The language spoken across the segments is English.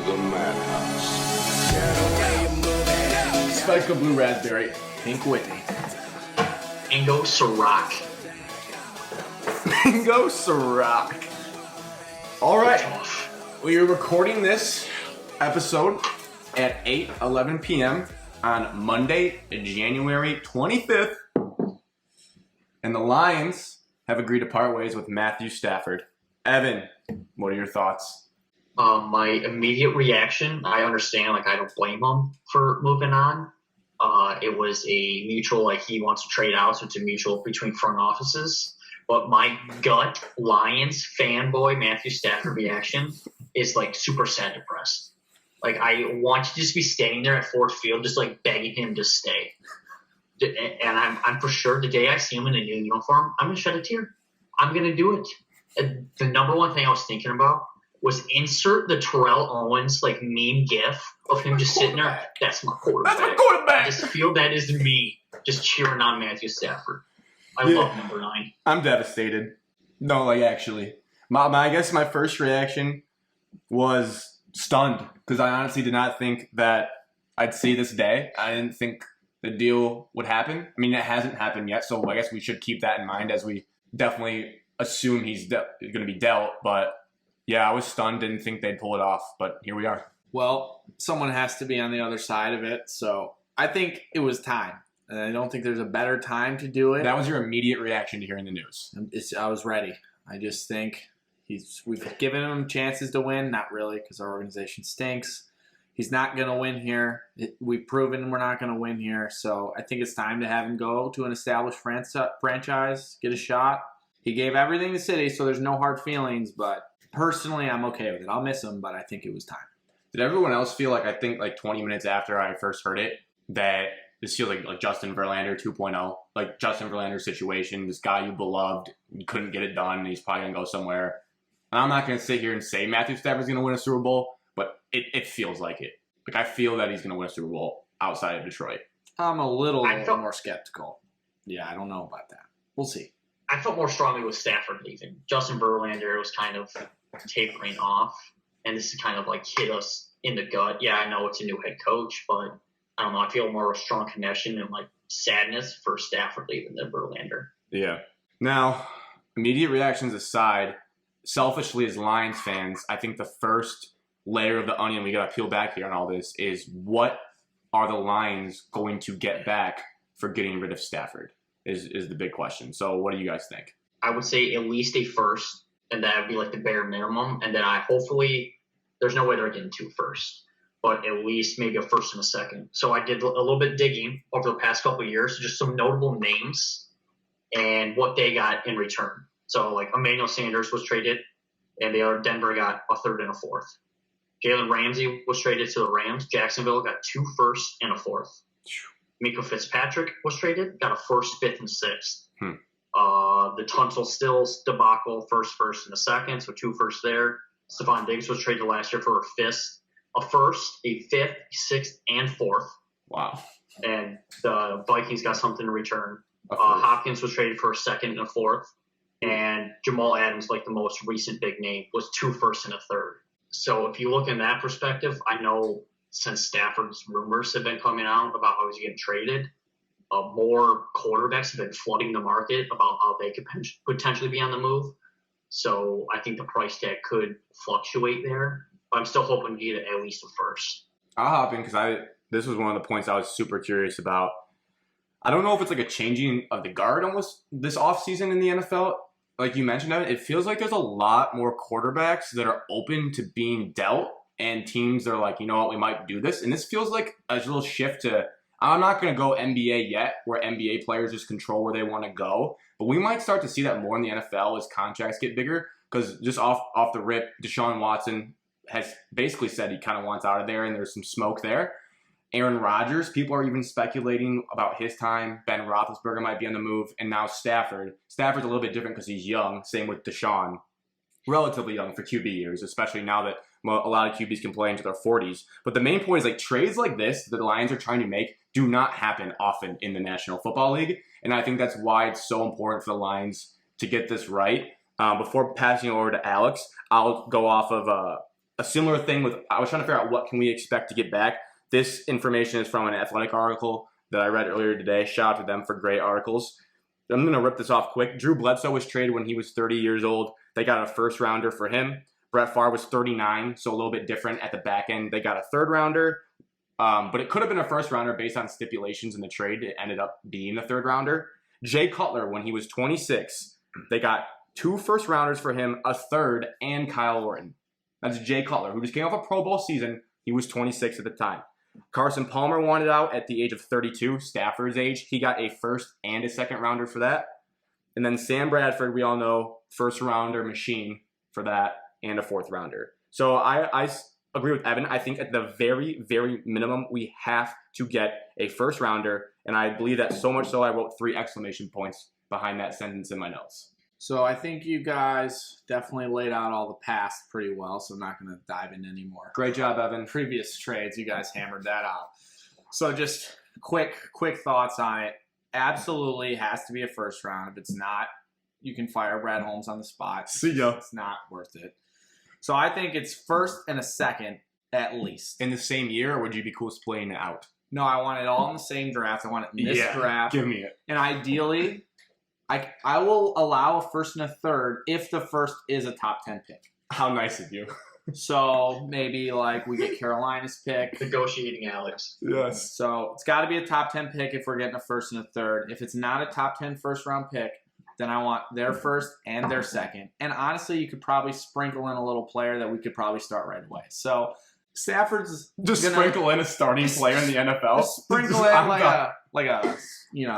the madhouse. Spike of blue raspberry, pink Whitney. Mango Ciroc. Mango Ciroc. All right, we are recording this episode at 8:11 p.m. on Monday, January 25th, and the Lions have agreed to part ways with Matthew Stafford. Evan, what are your thoughts? My immediate reaction, I understand, I don't blame him for moving on. It was a mutual, he wants to trade out, so it's a mutual between front offices. But my gut Lions fanboy Matthew Stafford reaction is super sad depressed. I want to just be standing there at Ford Field, just begging him to stay. And I'm for sure the day I see him in a new uniform, I'm going to shed a tear. I'm going to do it. And the number one thing I was thinking about was insert the Terrell Owens meme gif of him just sitting there. That's my quarterback. That's my quarterback. I just feel that is me just cheering on Matthew Stafford. I love number 9. I'm devastated. No, actually. I guess my first reaction was stunned because I honestly did not think that I'd see this day. I didn't think the deal would happen. I mean, it hasn't happened yet, so I guess we should keep that in mind as we definitely assume he's going to be dealt. But yeah, I was stunned, didn't think they'd pull it off, but here we are. Well, someone has to be on the other side of it, so I think it was time. And I don't think there's a better time to do it. That was your immediate reaction to hearing the news. I was ready. I just think we've given him chances to win. Not really, because our organization stinks. He's not going to win here. We've proven we're not going to win here. So I think it's time to have him go to an established franchise, get a shot. He gave everything to City, so there's no hard feelings. But personally, I'm okay with it. I'll miss him, but I think it was time. Did everyone else feel I think 20 minutes after I first heard it, that this feels like Justin Verlander 2.0? Justin Verlander's situation, this guy you beloved, you couldn't get it done, and he's probably going to go somewhere. And I'm not going to sit here and say Matthew Stafford's going to win a Super Bowl, but it feels like it. I feel that he's going to win a Super Bowl outside of Detroit. I'm a little more skeptical. Yeah, I don't know about that. We'll see. I felt more strongly with Stafford leaving. Justin Verlander was kind of tapering off, and this is kind of hit us in the gut. Yeah, I know it's a new head coach, but I don't know. I feel more of a strong connection and sadness for Stafford leaving than Verlander. Yeah. Now, immediate reactions aside, selfishly as Lions fans, I think the first layer of the onion we got to peel back here on all this is what are the Lions going to get back for getting rid of Stafford is the big question. So what do you guys think? I would say at least a first, and that would be the bare minimum. And then hopefully there's no way they're getting 2 firsts, but at least maybe a first and a second. So I did a little bit digging over the past couple of years, just some notable names and what they got in return. So Emmanuel Sanders was traded, and Denver got a third and a fourth. Jalen Ramsey was traded to the Rams. Jacksonville got 2 firsts and a fourth. Mika Fitzpatrick was traded, got a first, fifth, and sixth. The Tunsil Stills debacle, first, and a second, so 2 firsts there. Stephon Diggs was traded last year for a first, a fifth, sixth, and fourth. Wow. And the Vikings got something in return. Hopkins was traded for a second and a fourth. And Jamal Adams, the most recent big name, was 2 firsts and a third. So if you look in that perspective, I know since Stafford's rumors have been coming out about how he's getting traded, more quarterbacks have been flooding the market about how they could potentially be on the move. So I think the price tag could fluctuate there. But I'm still hoping to get at least a first. I'll hop in because this was one of the points I was super curious about. I don't know if it's a changing of the guard almost this offseason in the NFL. Like you mentioned, it feels like there's a lot more quarterbacks that are open to being dealt, and teams are like, you know what, we might do this. And this feels like a little shift to, I'm not going to go NBA yet, where NBA players just control where they want to go. But we might start to see that more in the NFL as contracts get bigger, because just off the rip, Deshaun Watson has basically said he kind of wants out of there, and there's some smoke there. Aaron Rodgers, people are even speculating about his time. Ben Roethlisberger might be on the move. And now Stafford. Stafford's a little bit different because he's young. Same with Deshaun. Relatively young for QB years, especially now that a lot of QBs can play into their 40s. But the main point is, trades like this that the Lions are trying to make do not happen often in the National Football League. And I think that's why it's so important for the Lions to get this right. Before passing over to Alex, I'll go off of a similar thing with, I was trying to figure out what can we expect to get back. This information is from an Athletic article that I read earlier today. Shout out to them for great articles. I'm going to rip this off quick. Drew Bledsoe was traded when he was 30 years old. They got a first rounder for him. Brett Favre was 39, so a little bit different at the back end. They got a third rounder, but it could have been a first rounder based on stipulations in the trade. It ended up being the third rounder. Jay Cutler, when he was 26, they got 2 first rounders for him, a third, and Kyle Orton. That's Jay Cutler, who just came off a Pro Bowl season. He was 26 at the time. Carson Palmer wanted out at the age of 32, Stafford's age. He got a first and a second rounder for that. And then Sam Bradford, we all know, first rounder machine for that, and a fourth rounder. So I agree with Evan. I think at the very, very minimum, we have to get a first rounder. And I believe that so much so I wrote 3 exclamation points behind that sentence in my notes. So I think you guys definitely laid out all the past pretty well, so I'm not going to dive in anymore. Great job, Evan. Previous trades, you guys hammered that out. So just quick thoughts on it. Absolutely has to be a first round. If it's not, you can fire Brad Holmes on the spot. See ya. It's not worth it. So I think it's first and a second at least. In the same year, or would you be cool splitting it out? No, I want it all in the same draft. I want it in this draft. Give me it. And ideally, I will allow a first and a third if the first is a top 10 pick. How nice of you. So maybe like we get Carolina's pick. Negotiating Alex. Yes. So it's got to be a top 10 pick if we're getting a first and a third. If it's not a top 10 first round pick, then I want their first and their second. And honestly, you could probably sprinkle in a little player that we could probably start right away. So Stafford's Just sprinkle in a starting player in the NFL. Sprinkle in like a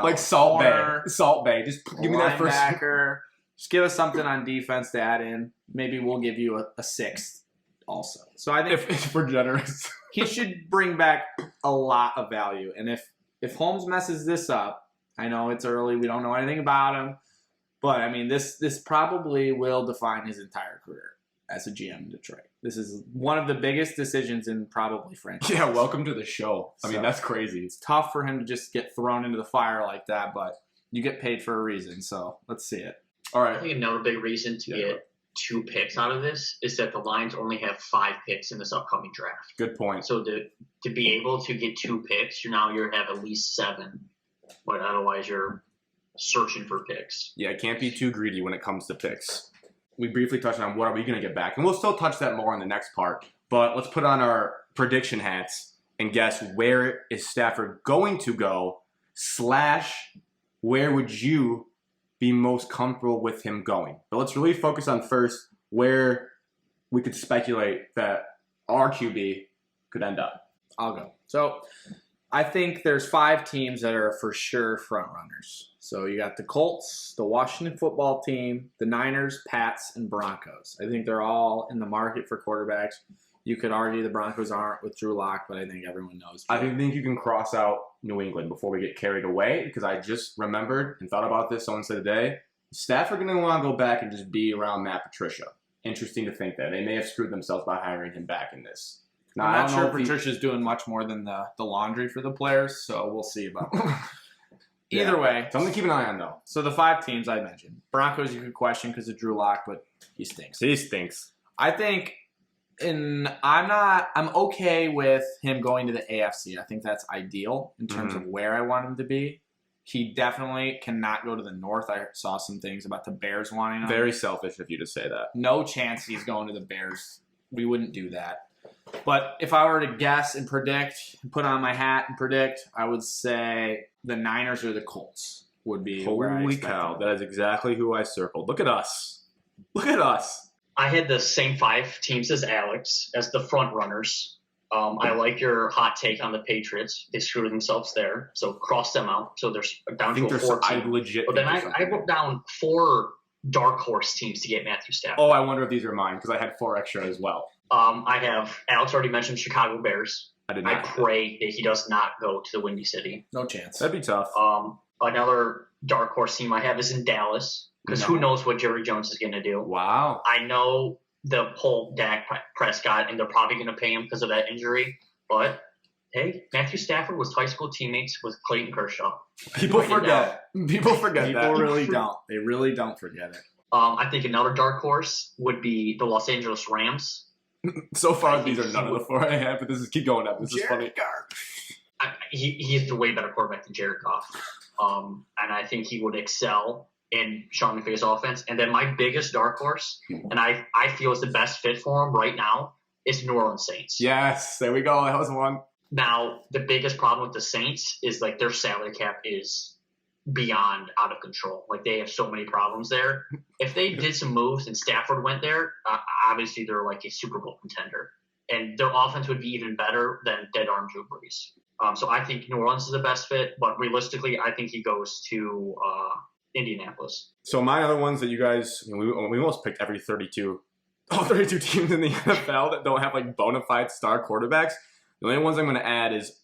like Salt corner, Bay. Salt Bay. Just give me that first. Linebacker. Just give us something on defense to add in. Maybe we'll give you a sixth also. So I think if we're generous, he should bring back a lot of value. And if Holmes messes this up, I know it's early. We don't know anything about him. But, I mean, this probably will define his entire career as a GM in Detroit. This is one of the biggest decisions in probably franchise. yeah, welcome to the show. I mean, that's crazy. It's tough for him to just get thrown into the fire like that, but you get paid for a reason, so let's see it. All I right. think another big reason to get 2 picks out of this is that the Lions only have 5 picks in this upcoming draft. Good point. So to be able to get 2 picks, you're going to have at least 7. But otherwise, you're searching for picks. Yeah, can't be too greedy when it comes to picks. We briefly touched on what are we going to get back, and we'll still touch that more in the next part. But let's put on our prediction hats and guess where is Stafford going to go / where would you be most comfortable with him going? But let's really focus on first where we could speculate that our QB could end up. I'll go. So I think there's 5 teams that are for sure front runners. So you got the Colts, the Washington football team, the Niners, Pats, and Broncos. I think they're all in the market for quarterbacks. You could argue the Broncos aren't with Drew Lock, but I think everyone knows. I think you can cross out New England before we get carried away, because I just remembered and thought about this. Someone said today, Stafford going to want to go back and just be around Matt Patricia. Interesting to think that. They may have screwed themselves by hiring him back in this. Now, I'm not sure Patricia's doing much more than the laundry for the players, so we'll see about that. Either way. Something to keep an eye on, though. So the 5 teams I mentioned. Broncos you could question because of Drew Lock, but he stinks. He stinks. I think, I'm okay with him going to the AFC. I think that's ideal in terms of where I want him to be. He definitely cannot go to the North. I saw some things about the Bears wanting him. Very selfish of you to say that. No chance he's going to the Bears. We wouldn't do that. But if I were to guess and predict, put on my hat and predict, I would say the Niners or the Colts would be where I Holy expect cow, them. that is exactly who I circled. Look at us. Look at us. I had the same 5 teams as Alex as the front runners. I like your hot take on the Patriots. They screwed themselves there, so cross them out. So there's down to a 4 team. Legit. But then I wrote down 4 dark horse teams to get Matthew Stafford. Oh, I wonder if these are mine, because I had 4 extra as well. I have Alex already mentioned Chicago Bears. I did I not. pray that he does not go to the Windy City. No chance. That'd be tough. Another dark horse team I have is in Dallas, because who knows what Jerry Jones is going to do. Wow. I know the whole Dak Prescott, and they're probably going to pay him because of that injury. But, hey, Matthew Stafford was high school teammates with Clayton Kershaw. People forget. People forget that. People really don't. They really don't forget it. I think another dark horse would be the Los Angeles Rams. So far, these are none of the 4 I have, but keep going up. This is funny. He's a way better quarterback than Jared Goff. And I think he would excel in Sean McVay's offense. And then my biggest dark horse, and I feel is the best fit for him right now, is New Orleans Saints. Yes, there we go. That was one. Now, the biggest problem with the Saints is like their salary cap is beyond out of control. Like they have so many problems there. If they did some moves and Stafford went there, obviously they're like a Super Bowl contender. And their offense would be even better than dead arm Drew Brees. So I think New Orleans is the best fit, but realistically, I think he goes to Indianapolis. So my other ones that you guys, we almost picked all 32 teams in the NFL that don't have like bona fide star quarterbacks. The only ones I'm going to add is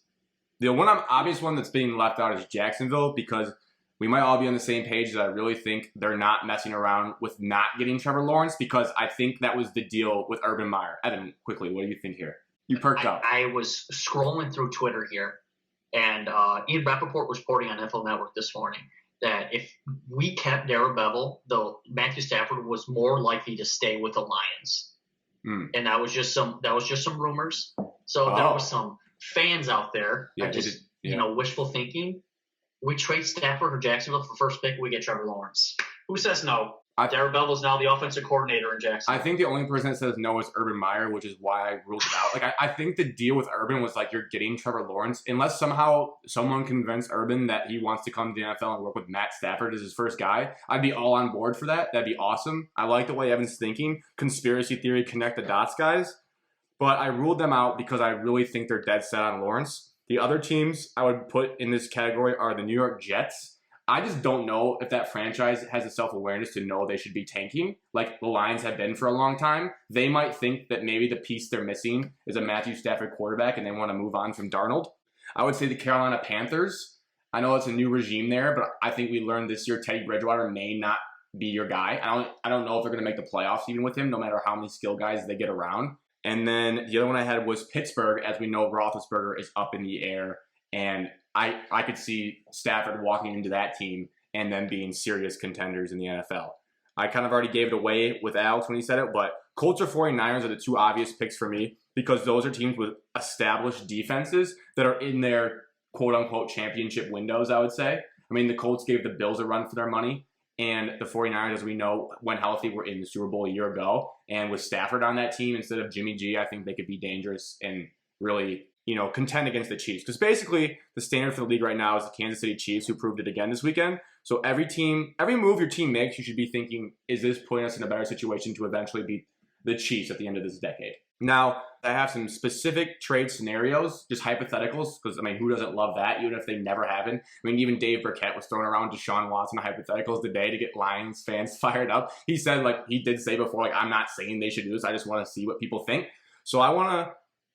the obvious one that's being left out is Jacksonville, because we might all be on the same page that I really think they're not messing around with not getting Trevor Lawrence, because I think that was the deal with Urban Meyer. Evan, quickly, what do you think here? You perked up. I was scrolling through Twitter here, and Ian Rappaport was reporting on NFL Network this morning that if we kept Darrell Bevell, though Matthew Stafford was more likely to stay with the Lions. And that was just some rumors. So there was some fans out there that wishful thinking. We trade Stafford for Jacksonville for first pick, we get Trevor Lawrence. Who says no? Darrell Bevell's now the offensive coordinator in Jacksonville. I think the only person that says no is Urban Meyer, which is why I ruled it out. Like I think the deal with Urban was like you're getting Trevor Lawrence, unless somehow someone convinced Urban that he wants to come to the NFL and work with Matt Stafford as his first guy. I'd be all on board for that. That'd be awesome. I like the way Evan's thinking. Conspiracy theory, connect the dots, guys. But I ruled them out because I really think they're dead set on Lawrence. The other teams I would put in this category are the New York Jets. I just don't know if that franchise has the self-awareness to know they should be tanking like the Lions have been for a long time. They might think that maybe the piece they're missing is a Matthew Stafford quarterback and they want to move on from Darnold. I would say the Carolina Panthers. I know it's a new regime there, but I think we learned this year Teddy Bridgewater may not be your guy. I don't know if they're going to make the playoffs even with him, no matter how many skill guys they get around. And then the other one I had was Pittsburgh. As we know, Roethlisberger is up in the air, and I could see Stafford walking into that team and then being serious contenders in the NFL. I kind of already gave it away with Alex when he said it, but Colts or 49ers are the two obvious picks for me because those are teams with established defenses that are in their quote-unquote championship windows, I would say. I mean, the Colts gave the Bills a run for their money, and the 49ers, as we know, when healthy, were in the Super Bowl a year ago. And with Stafford on that team instead of Jimmy G, I think they could be dangerous and really contend against the Chiefs. Because basically, the standard for the league right now is the Kansas City Chiefs, who proved it again this weekend. So every move your team makes, you should be thinking, is this putting us in a better situation to eventually beat the Chiefs at the end of this decade? Now, I have some specific trade scenarios, just hypotheticals, because, who doesn't love that, even if they never happen? Even Dave Burkett was throwing around Deshaun Watson hypotheticals today to get Lions fans fired up. He said, he did say before, I'm not saying they should do this. I just want to see what people think. So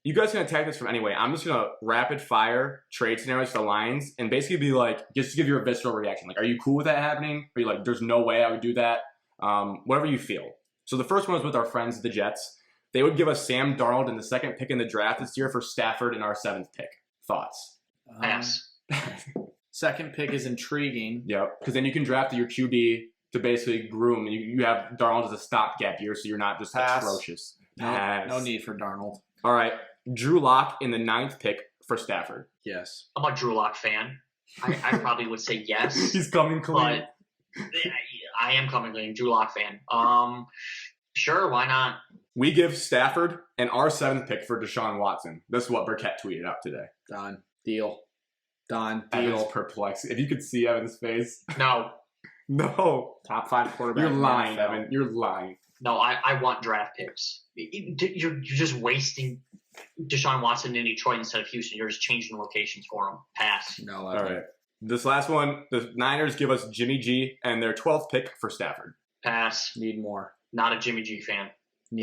you guys can attack this from anyway. I'm just going to rapid fire trade scenarios for the Lions and basically be just give your visceral reaction. Are you cool with that happening? Are you there's no way I would do that? Whatever you feel. So the first one is with our friends, the Jets. They would give us Sam Darnold in the second pick in the draft this year for Stafford in our 7th pick. Thoughts? Pass. Second pick is intriguing. Yep. Because then you can draft your QB to basically groom. You have Darnold as a stopgap year, so you're not just atrocious. No need for Darnold. All right. Drew Lock in the 9th pick for Stafford. Yes. I'm a Drew Lock fan. I probably would say yes. He's coming clean. But I am coming clean. Drew Lock fan. Sure, why not? We give Stafford and our 7th pick for Deshaun Watson. That's what Burkett tweeted out today. Done. Deal. Evan's perplexed. If you could see Evan's face. No. Top 5 quarterback. You're lying, Evan. You're lying. No, I want draft picks. You're just wasting Deshaun Watson in Detroit instead of Houston. You're just changing locations for him. Pass. No. All right. This last one, the Niners give us Jimmy G and their 12th pick for Stafford. Pass. Need more. Not a Jimmy G fan.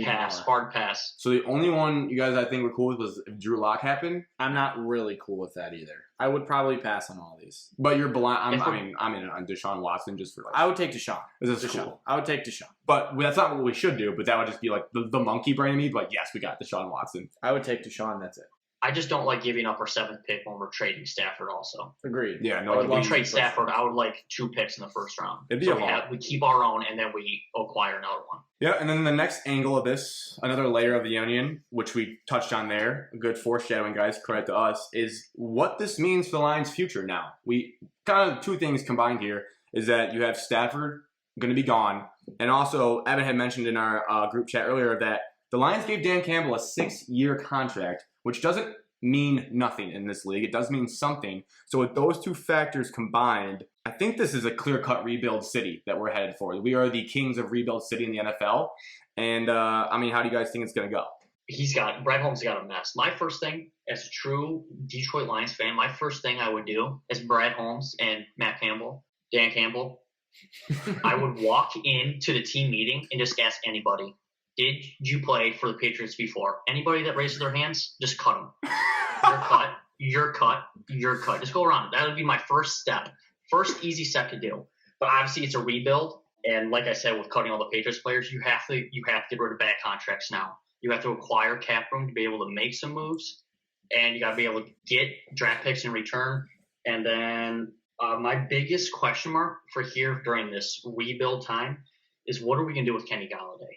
Pass. More. Hard pass. So the only one you guys I think were cool with was if Drew Lock happened. I'm not really cool with that either. I would probably pass on all these. But you're blind. I'm in on Deshaun Watson just for I would take Deshaun. This is cool. I would take Deshaun. But that's not what we should do. But that would just be the monkey brain in me. Yes, we got Deshaun Watson. I would take Deshaun. That's it. I just don't like giving up our 7th pick when we're trading Stafford also. Agreed. Yeah, no, Like, if we it'd trade be- Stafford, I would like 2 picks in the first round. It'd be so a lot. we keep our own, and then we acquire another one. Yeah, and then the next angle of this, another layer of the onion, which we touched on there, a good foreshadowing, guys, credit to us, is what this means for the Lions' future now. We kind of 2 things combined here is that you have Stafford going to be gone, and also Evan had mentioned in our group chat earlier that the Lions gave Dan Campbell a 6-year contract, which doesn't mean nothing in this league. It does mean something. So with those 2 factors combined, I think this is a clear-cut rebuild city that we're headed for. We are the kings of rebuild city in the NFL. And, I mean, how do you guys think it's going to go? Brad Holmes got a mess. My first thing, as a true Detroit Lions fan, my first thing I would do as Brad Holmes and Dan Campbell, I would walk into the team meeting and just ask anybody, did you play for the Patriots before? Anybody that raises their hands, just cut them. You're cut. Just go around. That would be my first step. First easy step to do. But obviously it's a rebuild. And like I said, with cutting all the Patriots players, you have to get rid of bad contracts now. You have to acquire cap room to be able to make some moves. And you got to be able to get draft picks in return. And then my biggest question mark for here during this rebuild time is what are we going to do with Kenny Golladay?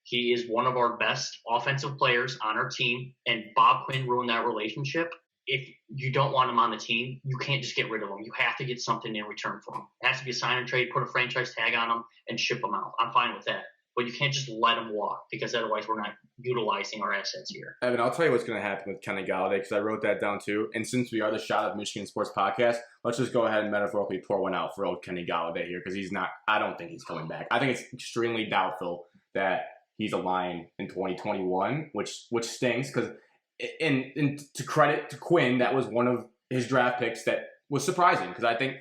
He is one of our best offensive players on our team, and Bob Quinn ruined that relationship. If you don't want him on the team, you can't just get rid of him. You have to get something in return for him. It has to be a sign and trade, put a franchise tag on him, and ship him out. I'm fine with that. But you can't just let him walk because otherwise we're not utilizing our assets here. Evan, I'll tell you what's going to happen with Kenny Golladay because I wrote that down too. And since we are the Shot of Michigan Sports Podcast, let's just go ahead and metaphorically pour one out for old Kenny Golladay here because I don't think he's coming back. I think it's extremely doubtful that he's a Lion in 2021, which stinks because and to credit to Quinn, that was one of his draft picks that was surprising because I think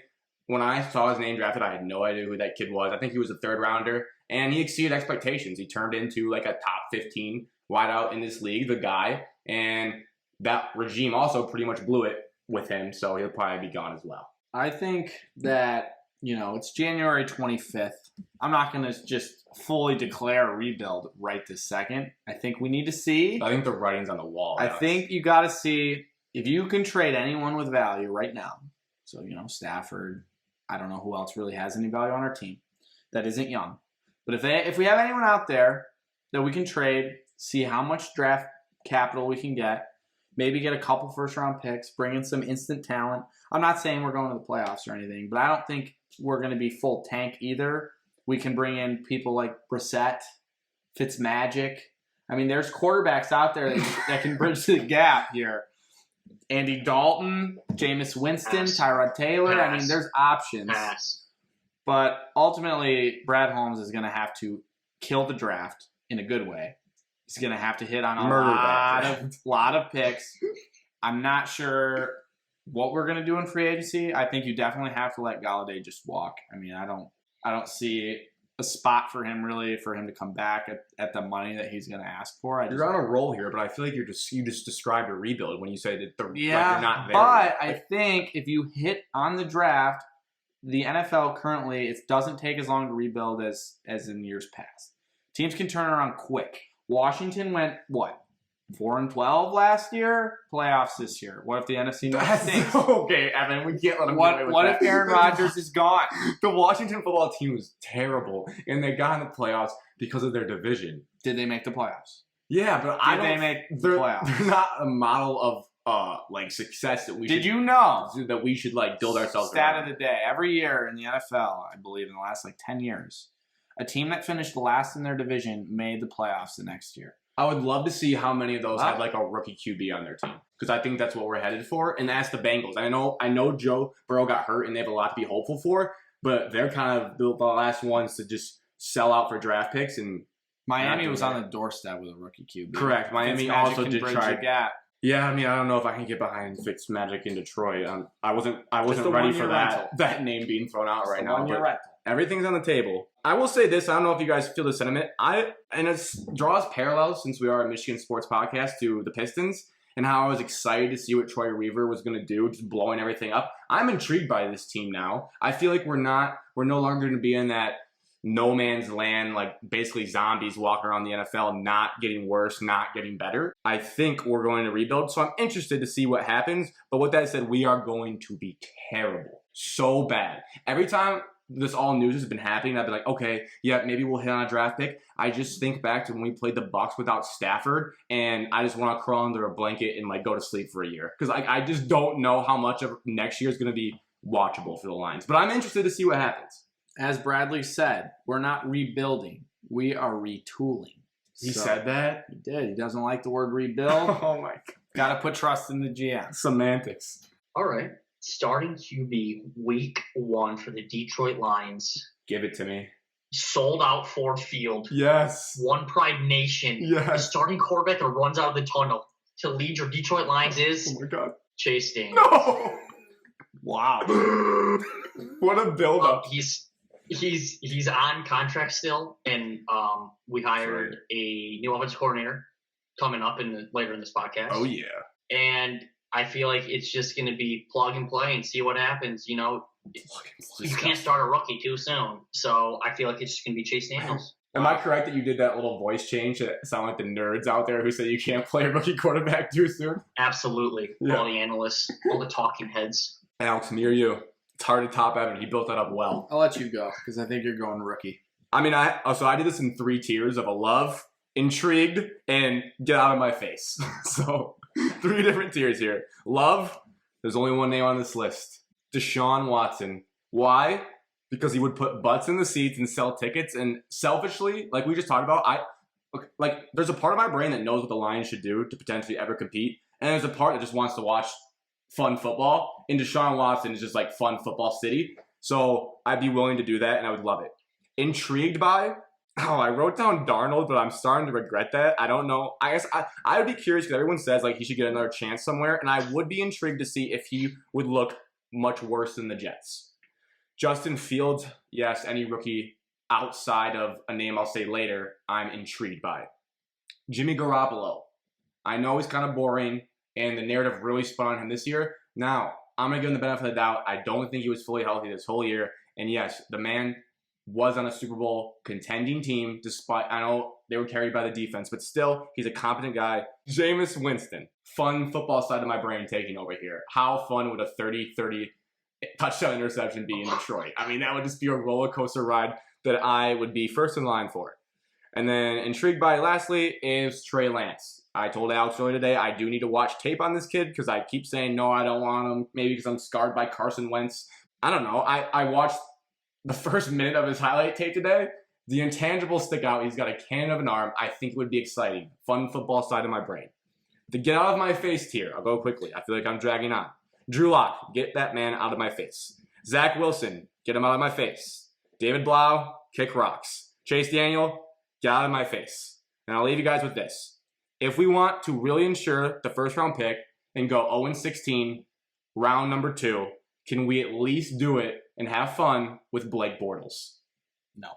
when I saw his name drafted, I had no idea who that kid was. I think he was a 3rd rounder, and he exceeded expectations. He turned into like a top 15 wideout in this league, the guy, and that regime also pretty much blew it with him, so he'll probably be gone as well. I think that, it's January 25th. I'm not going to just fully declare a rebuild right this second. I think we need to see. I think the writing's on the wall. I think you got to see if you can trade anyone with value right now. So, Stafford, I don't know who else really has any value on our team that isn't young. But if we have anyone out there that we can trade, see how much draft capital we can get, maybe get a couple first-round picks, bring in some instant talent. I'm not saying we're going to the playoffs or anything, but I don't think we're going to be full tank either. We can bring in people like Brissett, Fitzmagic. I mean, there's quarterbacks out there that can bridge the gap here. Andy Dalton, Jameis Winston, Tyrod Taylor. I mean, there's options. But ultimately, Brad Holmes is going to have to kill the draft in a good way. He's going to have to hit on a lot of picks. I'm not sure what we're going to do in free agency. I think you definitely have to let Golladay just walk. I mean, I don't see a spot for him to come back at the money that he's going to ask for. You're on a roll here, but I feel like you just described a rebuild when you say that you're not there. But I think if you hit on the draft, the NFL currently, it doesn't take as long to rebuild as in years past. Teams can turn around quick. Washington went, 4-12 last year? Playoffs this year. What if the NFC North stinks? Okay, Evan, we can't let them What if Aaron Rodgers is gone? The Washington football team was terrible, and they got in the playoffs because of their division. Did they make the playoffs? Yeah, but they make the playoffs? They're not a model of success that we Did you know that we should build ourselves stat around. of the day, every year in the NFL, I believe in the last 10 years, a team that finished last in their division made the playoffs the next year. I would love to see how many of those had a rookie QB on their team because I think that's what we're headed for, and that's the Bengals. I know Joe Burrow got hurt and they have a lot to be hopeful for, but they're kind of the last ones to just sell out for draft picks. And Miami was on the doorstep with a rookie QB. Correct. Miami also did try. Gap. Yeah, I mean, I don't know if I can get behind Fitzmagic in Detroit. I wasn't ready for that name being thrown out right now. But everything's on the table. I will say this. I don't know if you guys feel the sentiment. And it draws parallels since we are a Michigan sports podcast to the Pistons and how I was excited to see what Troy Weaver was going to do, just blowing everything up. I'm intrigued by this team now. I feel like we're no longer going to be in that no man's land, like basically zombies walking around the NFL, not getting worse, not getting better. I think we're going to rebuild. So I'm interested to see what happens. But with that said, we are going to be terrible. So bad. Every time this all news has been happening, I'd be like, okay, yeah, maybe we'll hit on a draft pick. I just think back to when we played the Bucs without Stafford, and I just want to crawl under a blanket and like go to sleep for a year. Because I just don't know how much of next year is going to be watchable for the Lions. But I'm interested to see what happens. As Bradley said, we're not rebuilding. We are retooling. He said that? He did. He doesn't like the word rebuild. Oh, my God. Got to put trust in the GM. Semantics. All right. Starting QB week 1 for the Detroit Lions. Give it to me. Sold out Ford Field. Yes. One Pride Nation. Yes. The starting quarterback that runs out of the tunnel to lead your Detroit Lions is Oh, my God. Chase Daniels. No! Wow. What a build-up. He's on contract still, and we hired a new offensive coordinator coming up later in this podcast. Oh, yeah. And I feel like it's just going to be plug and play and see what happens. You know, you can't start a rookie too soon. So I feel like it's just going to be Chase Daniels. Am I correct that you did that little voice change that sound like the nerds out there who say you can't play a rookie quarterback too soon? Absolutely. Yeah. All the analysts, all the talking heads. Alex, me or you? It's hard to top Evan. He built that up well. I'll let you go because I think you're going rookie. I mean, I did this in 3 tiers of a love, intrigued, and get out of my face. So 3 different tiers here. Love, there's only one name on this list. Deshaun Watson. Why? Because he would put butts in the seats and sell tickets. And selfishly, like we just talked about, there's a part of my brain that knows what the Lions should do to potentially ever compete. And there's a part that just wants to watch fun football. And Deshaun Watson is just like fun football city. So I'd be willing to do that, and I would love it. Intrigued by? I wrote down Darnold, but I'm starting to regret that. I don't know. I guess I would be curious because everyone says like he should get another chance somewhere, and I would be intrigued to see if he would look much worse than the Jets. Justin Fields, yes, any rookie outside of a name I'll say later, I'm intrigued by. Jimmy Garoppolo. I know he's kind of boring, and the narrative really spun on him this year. Now, I'm going to give him the benefit of the doubt. I don't think he was fully healthy this whole year. And yes, the man was on a Super Bowl contending team, despite, I know they were carried by the defense, but still, he's a competent guy. Jameis Winston. Fun football side of my brain taking over here. How fun would a 30-30 touchdown interception be in Detroit? I mean, that would just be a roller coaster ride that I would be first in line for. And then intrigued by, lastly, is Trey Lance. I told Alex earlier today I do need to watch tape on this kid because I keep saying, no, I don't want him. Maybe because I'm scarred by Carson Wentz. I don't know. I watched the first minute of his highlight tape today. The intangibles stick out. He's got a cannon of an arm. I think it would be exciting. Fun football side of my brain. To get out of my face here, I'll go quickly. I feel like I'm dragging on. Drew Lock, get that man out of my face. Zach Wilson, get him out of my face. David Blau, kick rocks. Chase Daniel, get out of my face. And I'll leave you guys with this. If we want to really ensure the first round pick and go 0-16, round number 2, can we at least do it and have fun with Blake Bortles? No.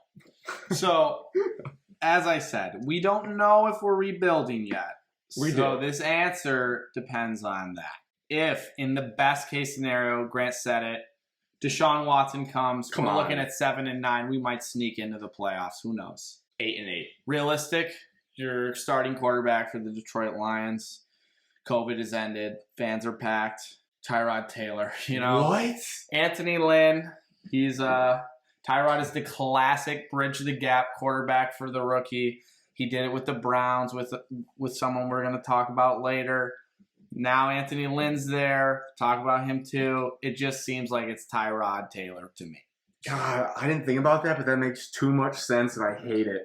So, as I said, we don't know if we're rebuilding yet. So this answer depends on that. If, in the best case scenario, Grant said it, Deshaun Watson comes, we're looking at 7-9, we might sneak into the playoffs. Who knows? 8-8. Realistic, your starting quarterback for the Detroit Lions. COVID has ended. Fans are packed. Tyrod Taylor, you know. What? Anthony Lynn, Tyrod is the classic bridge the gap quarterback for the rookie. He did it with the Browns with someone we're going to talk about later. Now Anthony Lynn's there. Talk about him too. It just seems like it's Tyrod Taylor to me. God, I didn't think about that, but that makes too much sense, and I hate it.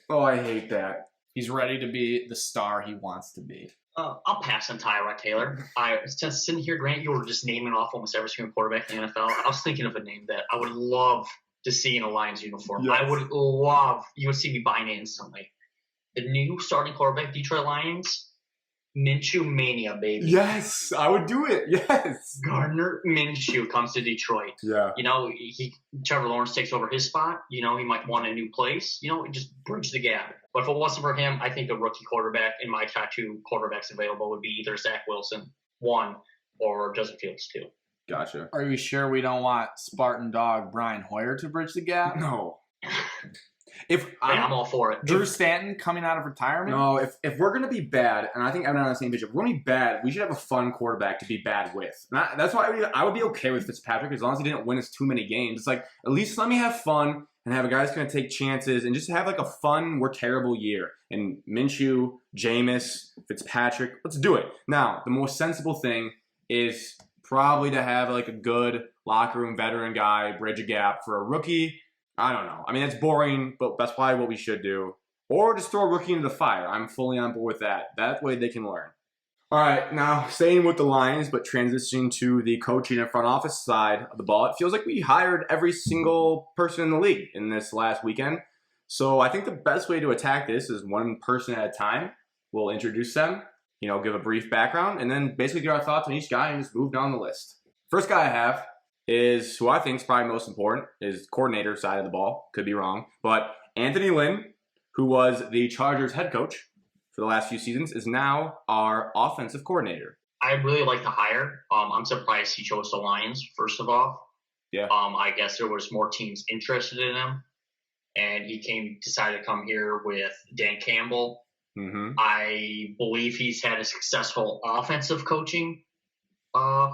Oh, I hate that. He's ready to be the star he wants to be. I'll pass on Tyrod Taylor. Since sitting here, Grant, you were just naming off almost every single quarterback in the NFL. I was thinking of a name that I would love to see in a Lions uniform. Yes. I would love, you would see me buying it instantly. The new starting quarterback, Detroit Lions, Minshew Mania, baby. Yes, I would do it. Yes. Gardner Minshew comes to Detroit. Yeah. You know, Trevor Lawrence takes over his spot. You know, he might want a new place. You know, just bridge the gap. But if it wasn't for him, I think the rookie quarterback in my top 2 quarterbacks available would be either Zach Wilson, 1, or Justin Fields, 2. Gotcha. Are you sure we don't want Spartan dog Brian Hoyer to bridge the gap? No. I'm all for it. Drew Stanton coming out of retirement? No, if we're going to be bad, and I think I'm not on the same page, if we're going to be bad, we should have a fun quarterback to be bad with. That's why I would be okay with Fitzpatrick as long as he didn't win us too many games. It's like, at least let me have fun and have a guy that's going to take chances and just have like a fun, we're terrible year. And Minshew, Jameis, Fitzpatrick, let's do it. Now, the most sensible thing is probably to have like a good locker room veteran guy bridge a gap for a rookie. I don't know. I mean, it's boring, but that's probably what we should do. Or just throw a rookie into the fire. I'm fully on board with that. That way they can learn. All right, now staying with the Lions, but transitioning to the coaching and front office side of the ball, it feels like we hired every single person in the league in this last weekend. So I think the best way to attack this is one person at a time. We'll introduce them, give a brief background, and then basically get our thoughts on each guy and just move down the list. First guy I have is who I think is probably most important, is coordinator side of the ball. Could be wrong. But Anthony Lynn, who was the Chargers head coach for the last few seasons, is now our offensive coordinator. I really like the hire. I'm surprised he chose the Lions, first of all. Yeah. I guess there was more teams interested in him. And he decided to come here with Dan Campbell. Mm-hmm. I believe he's had a successful offensive coaching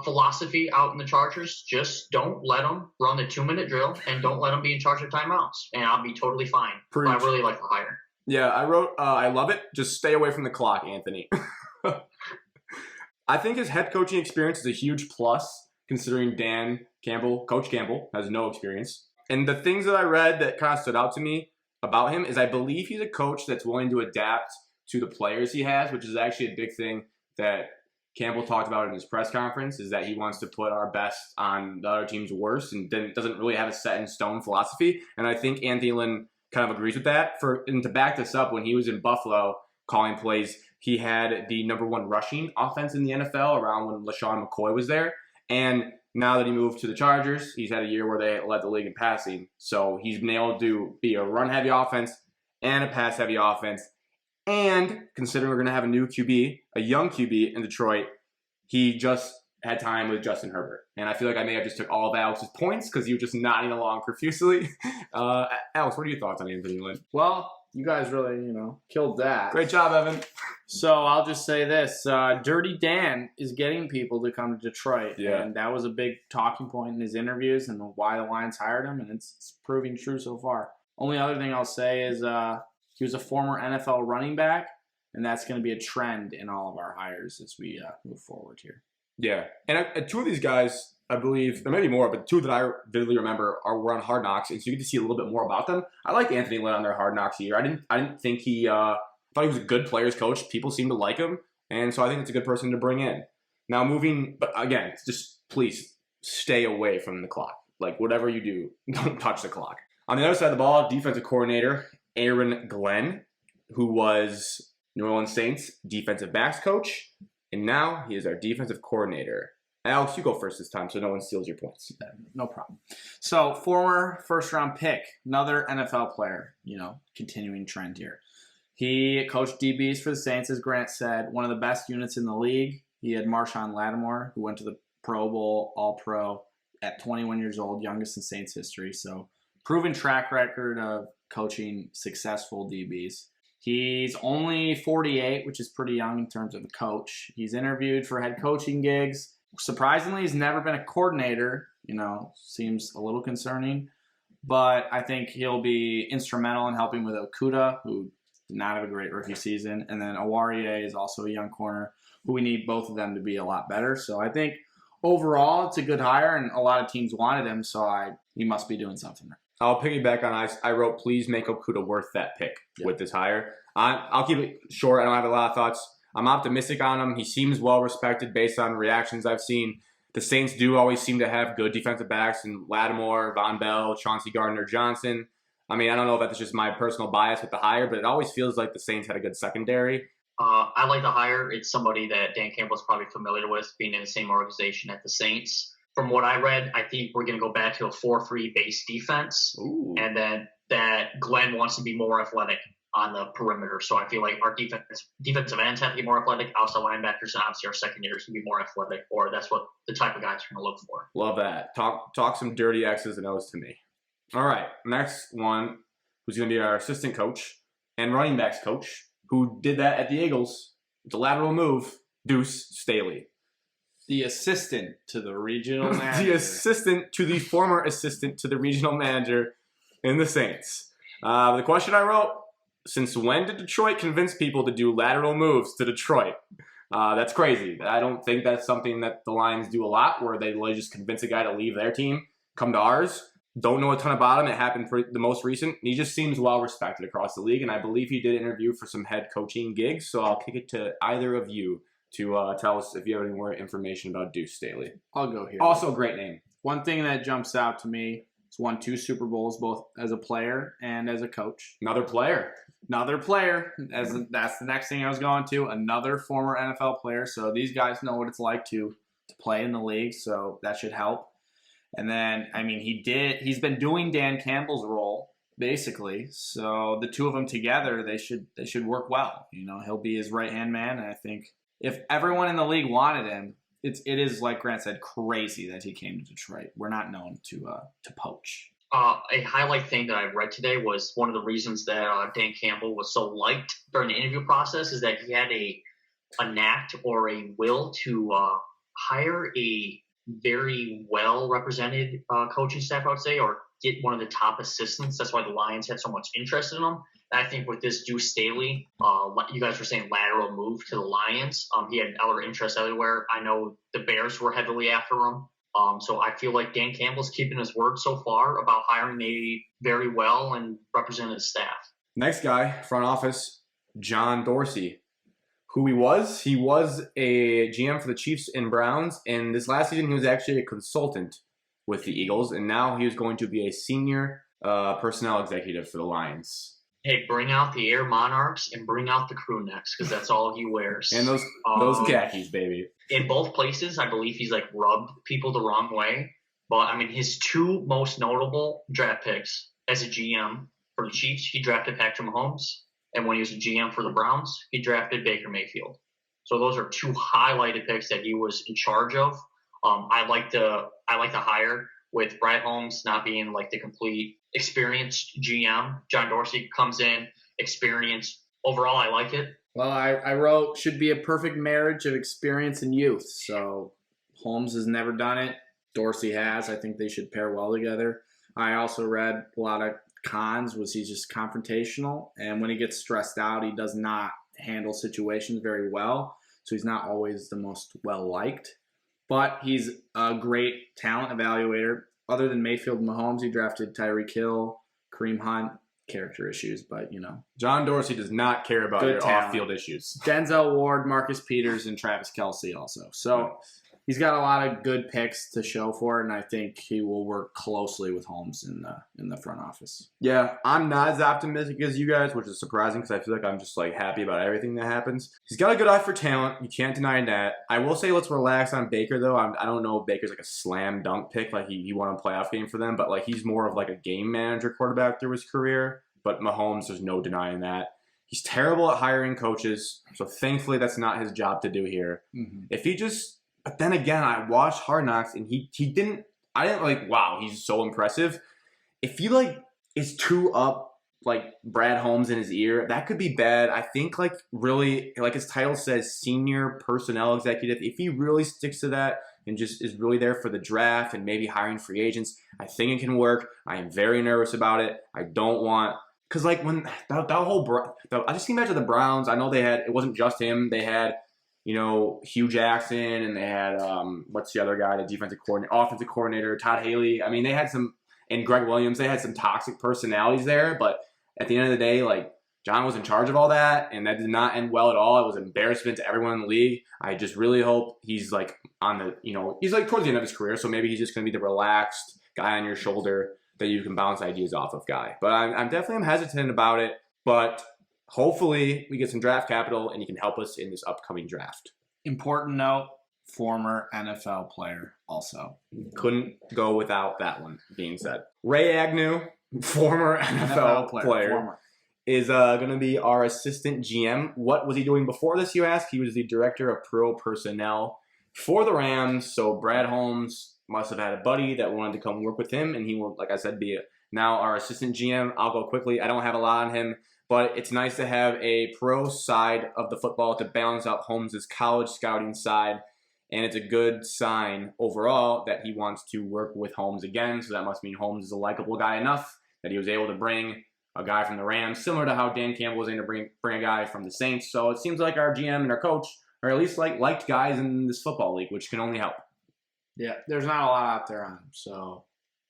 philosophy out in the Chargers. Just don't let him run the 2-minute drill and don't let him be in charge of timeouts, and I'll be totally fine. But I really like the hire. Yeah, I wrote, I love it. Just stay away from the clock, Anthony. I think his head coaching experience is a huge plus, considering Coach Campbell, has no experience. And the things that I read that kind of stood out to me about him is I believe he's a coach that's willing to adapt to the players he has, which is actually a big thing that Campbell talked about in his press conference, is that he wants to put our best on the other team's worst and doesn't really have a set-in-stone philosophy. And I think Anthony Lynn kind of agrees with that. And to back this up, when he was in Buffalo calling plays, he had the #1 rushing offense in the NFL around when LaShawn McCoy was there. And now that he moved to the Chargers, he's had a year where they led the league in passing. So he's been able to be a run-heavy offense and a pass-heavy offense. And considering we're going to have a new QB, a young QB in Detroit, he just had time with Justin Herbert. And I feel like I may have just took all of Alex's points because he was just nodding along profusely. Alex, what are your thoughts on Anthony Lynn? Well, you guys really, killed that. Great job, Evan. So I'll just say this. Dirty Dan is getting people to come to Detroit. Yeah. And that was a big talking point in his interviews and why the Lions hired him, and it's proving true so far. Only other thing I'll say is he was a former NFL running back, and that's going to be a trend in all of our hires as we move forward here. Yeah. And two of these guys, I believe, there may be more, but two that I vividly remember were on Hard Knocks, and so you get to see a little bit more about them. I like Anthony Lynn on their Hard Knocks year. I didn't think thought he was a good players coach. People seem to like him, and so I think it's a good person to bring in. Now but again, just please stay away from the clock. Like, whatever you do, don't touch the clock. On the other side of the ball, defensive coordinator Aaron Glenn, who was New Orleans Saints defensive backs coach, and now he is our defensive coordinator. Alex, you go first this time so no one steals your points. No problem. So, former first-round pick, another NFL player, continuing trend here. He coached DBs for the Saints, as Grant said, one of the best units in the league. He had Marshawn Lattimore, who went to the Pro Bowl, All-Pro at 21 years old, youngest in Saints history. So, proven track record of coaching successful DBs. He's only 48, which is pretty young in terms of a coach. He's interviewed for head coaching gigs. Surprisingly, he's never been a coordinator. Seems a little concerning. But I think he'll be instrumental in helping with Okudah, who did not have a great rookie season. And then Awarie is also a young corner, who we need both of them to be a lot better. So I think overall it's a good hire, and a lot of teams wanted him, so he must be doing something right. I'll piggyback on I wrote, please make Okudah worth that pick with this hire. I'll keep it short. I don't have a lot of thoughts. I'm optimistic on him. He seems well respected based on reactions I've seen. The Saints do always seem to have good defensive backs in Lattimore, Von Bell, Chauncey Gardner-Johnson. I mean, I don't know if that's just my personal bias with the hire, but it always feels like the Saints had a good secondary. I like the hire. It's somebody that Dan Campbell's probably familiar with, being in the same organization at the Saints. From what I read, I think we're going to go back to a 4-3 base defense. Ooh. And then that Glenn wants to be more athletic on the perimeter. So I feel like our defensive ends have to be more athletic, outside linebackers, and obviously our secondaries can be more athletic, or that's what the type of guys we're going to look for. Love that. Talk some dirty X's and O's to me. All right, next one, who's going to be our assistant coach and running backs coach, who did that at the Eagles. It's a lateral move, Deuce Staley. The assistant to the regional manager. The assistant to the former assistant to the regional manager in the Saints. The question I wrote, since when did Detroit convince people to do lateral moves to Detroit? That's crazy. I don't think that's something that the Lions do a lot, where they really just convince a guy to leave their team, come to ours. Don't know a ton about him. It happened for the most recent. He just seems well respected across the league, and I believe he did interview for some head coaching gigs. So I'll kick it to either of you to tell us if you have any more information about Deuce Staley. I'll go here. Also, great name. One thing that jumps out to me is won 2 Super Bowls, both as a player and as a coach. Another player. That's the next thing I was going to. Another former NFL player. So these guys know what it's like to play in the league. So that should help. And then, I mean, he's been doing Dan Campbell's role, basically. So the two of them together, they should work well. You know, he'll be his right-hand man. And I think if everyone in the league wanted him, it is, like Grant said, crazy that he came to Detroit. We're not known to poach. A highlight thing that I read today was one of the reasons that Dan Campbell was so liked during the interview process is that he had a knack or a will to hire a very well represented coaching staff, I would say, or get one of the top assistants. That's why the Lions had so much interest in him. And I think with this Deuce Staley, you guys were saying lateral move to the Lions. He had other interests everywhere. I know the Bears were heavily after him. So I feel like Dan Campbell's keeping his word so far about hiring a very well and representative staff. Next guy, front office, John Dorsey. Who he was a GM for the Chiefs and Browns, and this last season he was actually a consultant with the Eagles, and now he is going to be a senior personnel executive for the Lions. Hey, bring out the Air Monarchs and bring out the crew necks, because that's all he wears. And those khakis, baby. In both places, I believe he's like rubbed people the wrong way. But I mean, his 2 most notable draft picks as a GM for the Chiefs, he drafted Patrick Mahomes. And when he was a GM for the Browns, he drafted Baker Mayfield. So those are 2 highlighted picks that he was in charge of. I like the hire with Brad Holmes not being like the complete experienced GM. John Dorsey comes in, experienced. Overall, I like it. Well, I wrote should be a perfect marriage of experience and youth. So Holmes has never done it. Dorsey has. I think they should pair well together. I also read a lot of cons was he's just confrontational, and when he gets stressed out, he does not handle situations very well. So he's not always the most well-liked. But he's a great talent evaluator. Other than Mayfield and Mahomes, he drafted Tyreek Hill, Kareem Hunt, character issues, but, you know. John Dorsey does not care about your off-field issues. Denzel Ward, Marcus Peters, and Travis Kelce also. So he's got a lot of good picks to show for it, and I think he will work closely with Holmes in the front office. Yeah, I'm not as optimistic as you guys, which is surprising because I feel like I'm just like happy about everything that happens. He's got a good eye for talent. You can't deny that. I will say let's relax on Baker, though. I don't know if Baker's like a slam dunk pick, like he won a playoff game for them, but like he's more of like a game manager quarterback through his career. But Mahomes, there's no denying that. He's terrible at hiring coaches, so thankfully that's not his job to do here. Mm-hmm. If he just... But then again, I watched Hard Knocks, and he didn't... I didn't like, wow, he's so impressive. If he, like, is too up, like, Brad Holmes in his ear, that could be bad. I think, like, really, like his title says, senior personnel executive. If he really sticks to that and just is really there for the draft and maybe hiring free agents, I think it can work. I am very nervous about it. I don't want... Because, like, when that whole... I just came back to the Browns. I know they had... It wasn't just him. They had... You know, Hugh Jackson, and they had, what's the other guy, the offensive coordinator, Todd Haley. I mean, they had some, and Greg Williams, they had some toxic personalities there, but at the end of the day, like, John was in charge of all that, and that did not end well at all. It was an embarrassment to everyone in the league. I just really hope he's, like, on the, you know, he's, like, towards the end of his career, so maybe he's just going to be the relaxed guy on your shoulder that you can bounce ideas off of guy. But I'm definitely hesitant about it, but... Hopefully, we get some draft capital, and he can help us in this upcoming draft. Important note, former NFL player also. Couldn't go without that one being said. Ray Agnew, former NFL player, is going to be our assistant GM. What was he doing before this, you ask? He was the director of pro personnel for the Rams. So Brad Holmes must have had a buddy that wanted to come work with him, and he will, like I said, be Now our assistant GM, I'll go quickly. I don't have a lot on him, but it's nice to have a pro side of the football to balance out Holmes' college scouting side. And it's a good sign overall that he wants to work with Holmes again. So that must mean Holmes is a likable guy enough that he was able to bring a guy from the Rams, similar to how Dan Campbell was able to bring a guy from the Saints. So it seems like our GM and our coach are at least liked guys in this football league, which can only help. Yeah, there's not a lot out there on him. So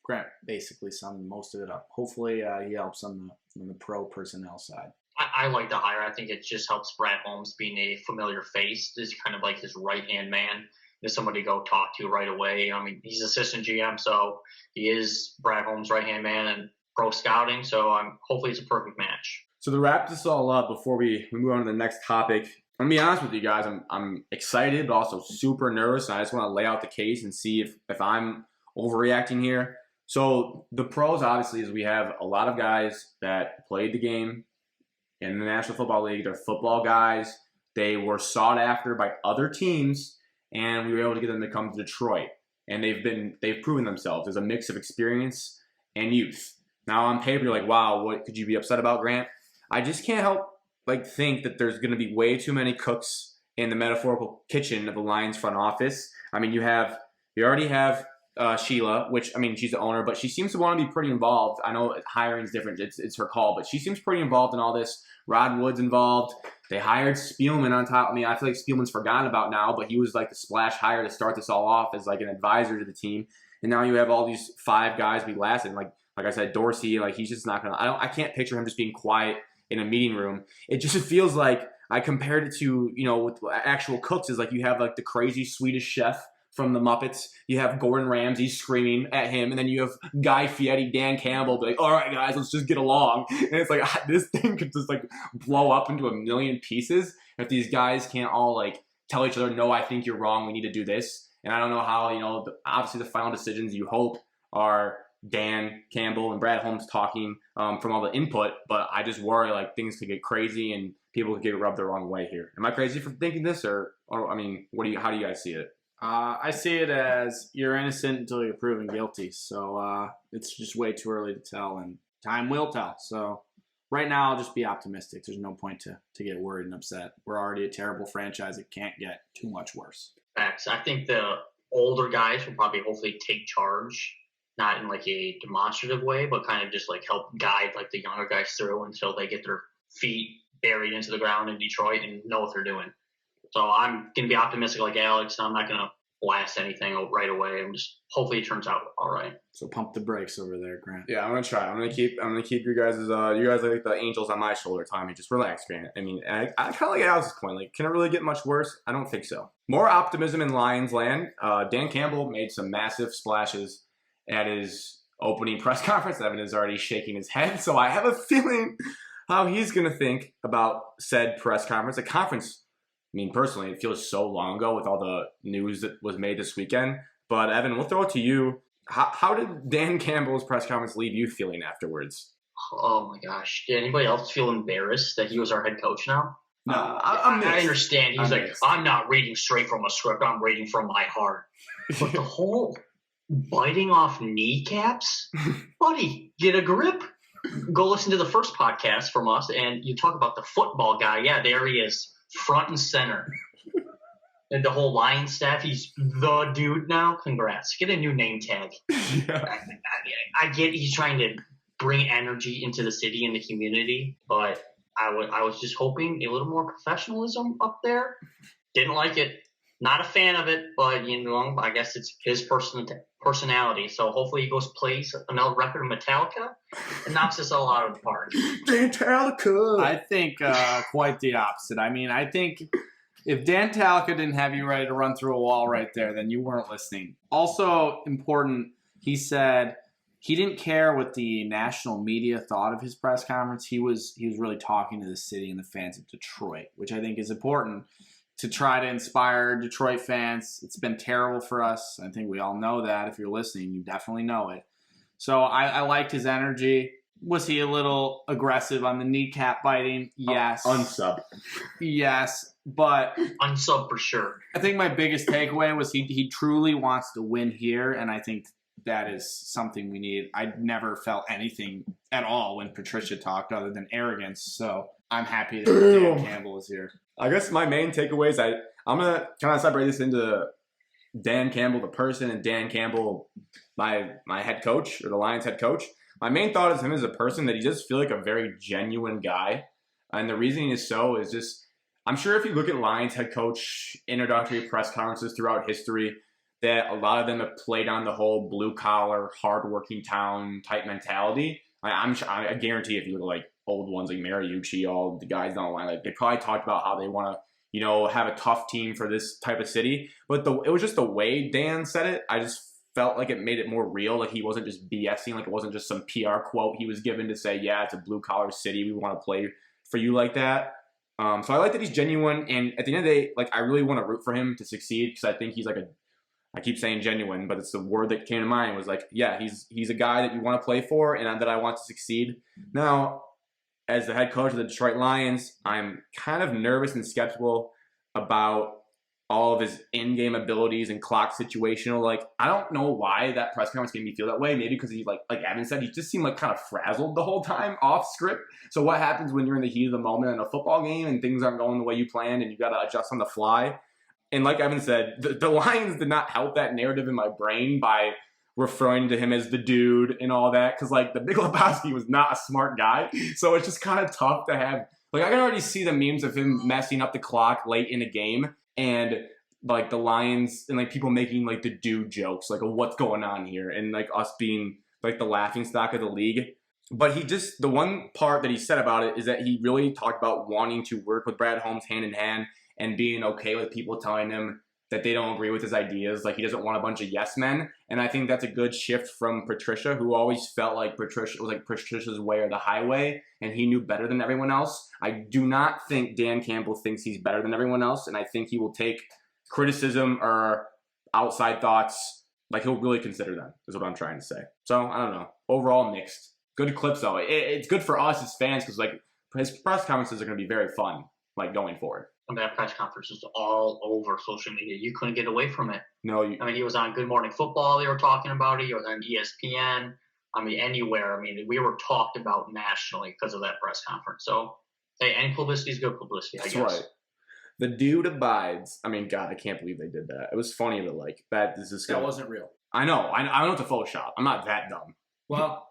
Grant basically summed most of it up. Hopefully he helps on the pro personnel side. I like the hire. I think it just helps Brad Holmes being a familiar face. This is kind of like his right-hand man. There's somebody to go talk to right away. I mean, he's assistant GM, so he is Brad Holmes' right-hand man and pro scouting. So hopefully it's a perfect match. So to wrap this all up, before we move on to the next topic, I'm going to be honest with you guys. I'm excited, but also super nervous. And I just want to lay out the case and see if I'm overreacting here. So the pros, obviously, is we have a lot of guys that played the game in the National Football League. They're football guys. They were sought after by other teams, and we were able to get them to come to Detroit. And they've proven themselves as a mix of experience and youth. Now on paper, you're like, wow, what could you be upset about, Grant? I just can't help think that there's going to be way too many cooks in the metaphorical kitchen of the Lions front office. I mean, you already have Sheila, which, I mean, she's the owner, but she seems to want to be pretty involved. I know hiring's different. It's her call, but she seems pretty involved in all this. Rod Wood's involved. They hired Spielman on top. I mean, I feel like Spielman's forgotten about now, but he was like the splash hire to start this all off as like an advisor to the team. And now you have all these 5 guys be lasting. Like I said, Dorsey, he's just not going to, I can't picture him just being quiet in a meeting room. It just feels like I compared it to, with actual cooks is like you have like the crazy Swedish chef from the Muppets. You have Gordon Ramsay screaming at him, and then you have Guy Fieri, Dan Campbell, be like, all right, guys, let's just get along. And it's like, this thing could just blow up into a million pieces if these guys can't all tell each other, no, I think you're wrong, we need to do this. And I don't know how, obviously the final decisions you hope are Dan Campbell and Brad Holmes talking from all the input, but I just worry things could get crazy and people could get rubbed the wrong way here. Am I crazy for thinking this, or I mean, how do you guys see it? I see it as you're innocent until you're proven guilty. So it's just way too early to tell, and time will tell. So right now, I'll just be optimistic. There's no point to get worried and upset. We're already a terrible franchise. It can't get too much worse. Facts. I think the older guys will probably hopefully take charge, not in a demonstrative way, but kind of just help guide the younger guys through until they get their feet buried into the ground in Detroit and know what they're doing. So I'm going to be optimistic like Alex. I'm not going to blast anything right away. I'm just hopefully it turns out all right. So pump the brakes over there, Grant. Yeah, I'm going to try. I'm going to keep you guys are like the angels on my shoulder, Tommy. Just relax, Grant. I mean, I kind of like Alex's point. Can it really get much worse? I don't think so. More optimism in Lions land. Dan Campbell made some massive splashes at his opening press conference. Evan is already shaking his head, so I have a feeling how he's going to think about said press conference. A conference, I mean, personally, it feels so long ago with all the news that was made this weekend. But Evan, we'll throw it to you. How did Dan Campbell's press conference leave you feeling afterwards? Oh my gosh. Did anybody else feel embarrassed that he was our head coach now? No, I understand. He's I'm not reading straight from a script. I'm reading from my heart. But the whole biting off kneecaps, buddy, get a grip. Go listen to the first podcast from us, and you talk about the football guy. Yeah, there he is, front and center. And the whole Lions staff, he's the dude now. Congrats. Get a new name tag. Yeah. I get he's trying to bring energy into the city and the community, but I was just hoping a little more professionalism up there. Didn't like it. Not a fan of it, but I guess it's his personality. So hopefully he goes plays another record of Metallica and knocks us all out of the park. Metallica. I think quite the opposite. I mean, I think if Dan Metallica didn't have you ready to run through a wall right there, then you weren't listening. Also important, he said he didn't care what the national media thought of his press conference. He was really talking to the city and the fans of Detroit, which I think is important to try to inspire Detroit fans. It's been terrible for us. I think we all know that. If you're listening, you definitely know it. So I liked his energy. Was he a little aggressive on the kneecap biting? Yes. Unsub. Yes, but unsub for sure. I think my biggest takeaway was he truly wants to win here, and I think that is something we need. I never felt anything at all when Patricia talked other than arrogance. So I'm happy that Dan Campbell is here. I guess my main takeaways, I'm going to kind of separate this into Dan Campbell, the person, and Dan Campbell, my head coach, or the Lions head coach. My main thought is him as a person, that he does feel like a very genuine guy. And the reasoning is just, I'm sure if you look at Lions head coach introductory press conferences throughout history, that a lot of them have played on the whole blue-collar, hard-working town type mentality. I guarantee if you look at like old ones like Mariucci, all the guys down the line, like they probably talked about how they want to, have a tough team for this type of city. But it was just the way Dan said it. I just felt like it made it more real. Like he wasn't just BSing. Like it wasn't just some PR quote he was given to say, yeah, it's a blue-collar city. We want to play for you like that. So I like that he's genuine. And at the end of the day, like I really want to root for him to succeed, because I think he's like I keep saying genuine, but it's the word that came to mind was like, yeah, he's a guy that you want to play for and that I want to succeed. Now, as the head coach of the Detroit Lions, I'm kind of nervous and skeptical about all of his in-game abilities and clock situational. Like, I don't know why that press conference made me feel that way. Maybe because he, like Evan said, he just seemed like kind of frazzled the whole time off script. So what happens when you're in the heat of the moment in a football game and things aren't going the way you planned and you got to adjust on the fly? And like Evan said, the Lions did not help that narrative in my brain by referring to him as the dude and all that, because like the Big Lebowski was not a smart guy. So it's just kind of tough to have, like I can already see the memes of him messing up the clock late in a game, and like the Lions and like people making like the dude jokes, like, oh, what's going on here? And like us being like the laughing stock of the league. But the one part that he said about it is that he really talked about wanting to work with Brad Holmes hand in hand and being okay with people telling him that they don't agree with his ideas. Like he doesn't want a bunch of yes men. And I think that's a good shift from Patricia, who always felt like Patricia was like Patricia's way or the highway, and he knew better than everyone else. I do not think Dan Campbell thinks he's better than everyone else, and I think he will take criticism or outside thoughts, like he'll really consider them, is what I'm trying to say. So, I don't know. Overall, mixed. Good clips, though. It's good for us as fans, because like his press conferences are going to be very fun, like going forward. I mean, that press conference was all over social media. You couldn't get away from it. No, I mean, he was on Good Morning Football. They were talking about it. He was on ESPN. I mean, anywhere. I mean, we were talked about nationally because of that press conference. So, hey, any publicity is good publicity, I guess. That's right. The dude abides. I mean, God, I can't believe they did that. It was funny to like that. That wasn't real. I know. I know it's a Photoshop. I'm not that dumb. Well,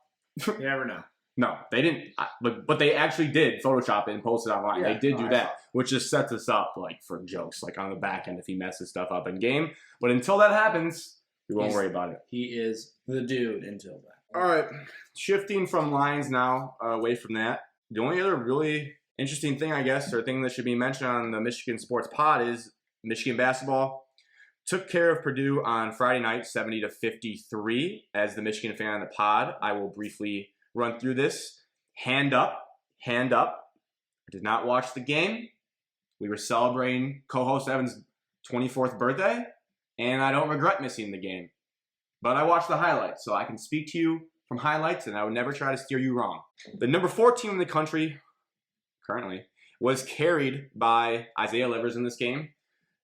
you never know. No, they didn't. But they actually did Photoshop it and post it online. Yeah, they did do that, which just sets us up like for jokes, like on the back end if he messes stuff up in game. But until that happens, we won't worry about it. He is the dude until that. All right, shifting from Lions now away from that. The only other really interesting thing, I guess, or thing that should be mentioned on the Michigan Sports Pod is Michigan basketball took care of Purdue on Friday night, 70-53. As the Michigan fan on the pod, I will briefly run through this. Hand up. I did not watch the game. We were celebrating co-host Evan's 24th birthday, and I don't regret missing the game. But I watched the highlights, so I can speak to you from highlights, and I would never try to steer you wrong. The number 4 team in the country, currently, was carried by Isaiah Livers in this game.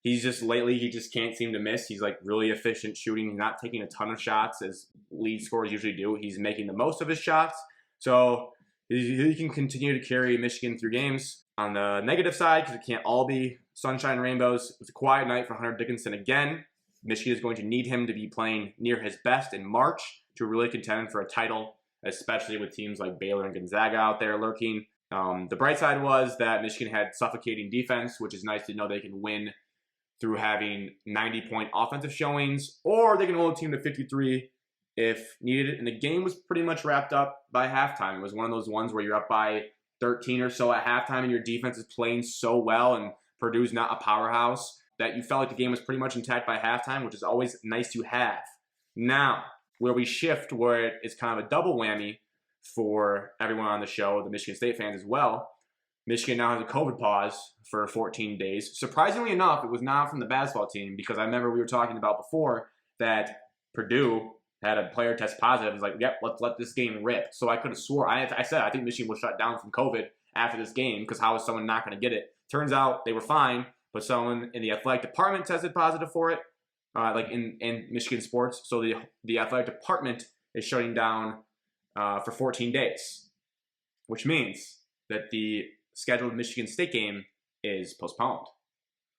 He just can't seem to miss. He's like really efficient shooting. He's not taking a ton of shots as lead scorers usually do. He's making the most of his shots. So he can continue to carry Michigan through games. On the negative side, because it can't all be sunshine and rainbows, it was a quiet night for Hunter Dickinson again. Michigan is going to need him to be playing near his best in March to really contend for a title, especially with teams like Baylor and Gonzaga out there lurking. The bright side was that Michigan had suffocating defense, which is nice to know they can win through having 90-point offensive showings, or they can hold a team to 53 if needed. And the game was pretty much wrapped up by halftime. It was one of those ones where you're up by 13 or so at halftime and your defense is playing so well and Purdue's not a powerhouse that you felt like the game was pretty much intact by halftime, which is always nice to have. Now, where we shift, where it's kind of a double whammy for everyone on the show, the Michigan State fans as well, Michigan now has a COVID pause for 14 days. Surprisingly enough, it was not from the basketball team, because I remember we were talking about before that Purdue had a player test positive. It was like, yep, let's let this game rip. So I could have swore, I said I think Michigan was shut down from COVID after this game, because how is someone not going to get it? Turns out they were fine, but someone in the athletic department tested positive for it. like in Michigan sports. So the athletic department is shutting down for 14 days, which means that the scheduled Michigan State game is postponed.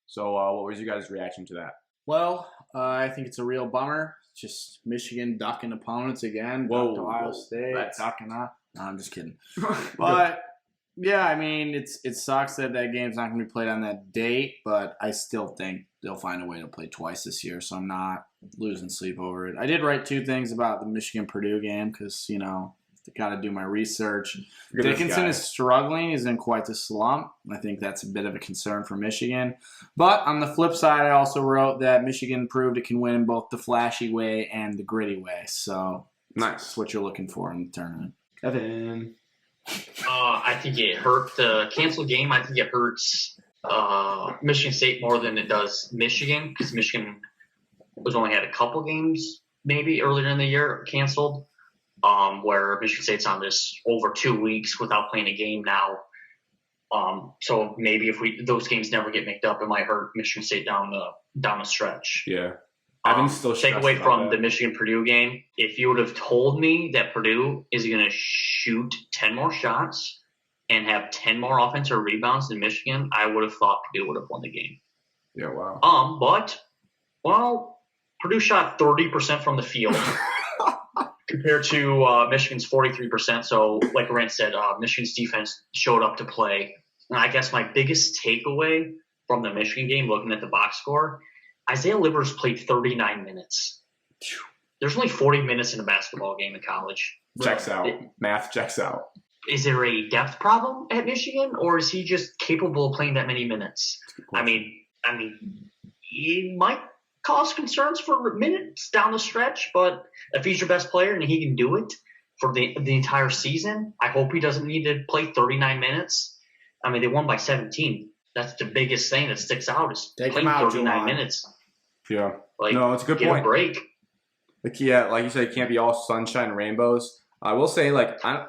So what was your guys' reaction to that? Well, I think it's a real bummer. Just Michigan ducking opponents again. Ducked Ohio State. Ducking up. No, I'm just kidding. But yeah, I mean, it sucks that game's not going to be played on that date, but I still think they'll find a way to play twice this year, so I'm not losing sleep over it. I did write 2 things about the Michigan-Purdue game because, got to do my research. Dickinson is struggling. He's in quite the slump. I think that's a bit of a concern for Michigan. But on the flip side, I also wrote that Michigan proved it can win both the flashy way and the gritty way. So that's what you're looking for in the tournament. Evan. I think it hurt the canceled game. I think it hurts Michigan State more than it does Michigan because Michigan was only had a couple games maybe earlier in the year canceled. Where Michigan State's on this over 2 weeks without playing a game now. So maybe if those games never get made up, it might hurt Michigan State down the stretch. Yeah. I've still take away from the Michigan-Purdue game, if you would have told me that Purdue is going to shoot 10 more shots and have 10 more offensive rebounds than Michigan, I would have thought Purdue would have won the game. Yeah, wow. But Purdue shot 30% from the field. Compared to Michigan's 43%. So, like Rand said, Michigan's defense showed up to play. And I guess my biggest takeaway from the Michigan game, looking at the box score, Isaiah Livers played 39 minutes. There's only 40 minutes in a basketball game in college. Checks out. Math checks out. Is there a depth problem at Michigan, or is he just capable of playing that many minutes? I mean, he might cause concerns for minutes down the stretch, but if he's your best player and he can do it for the entire season, I hope he doesn't need to play 39 minutes. I mean, they won by 17. That's the biggest thing that sticks out is playing 39 minutes. Yeah. No, it's a good point. Get a break. Like you said, it can't be all sunshine and rainbows. I will say, I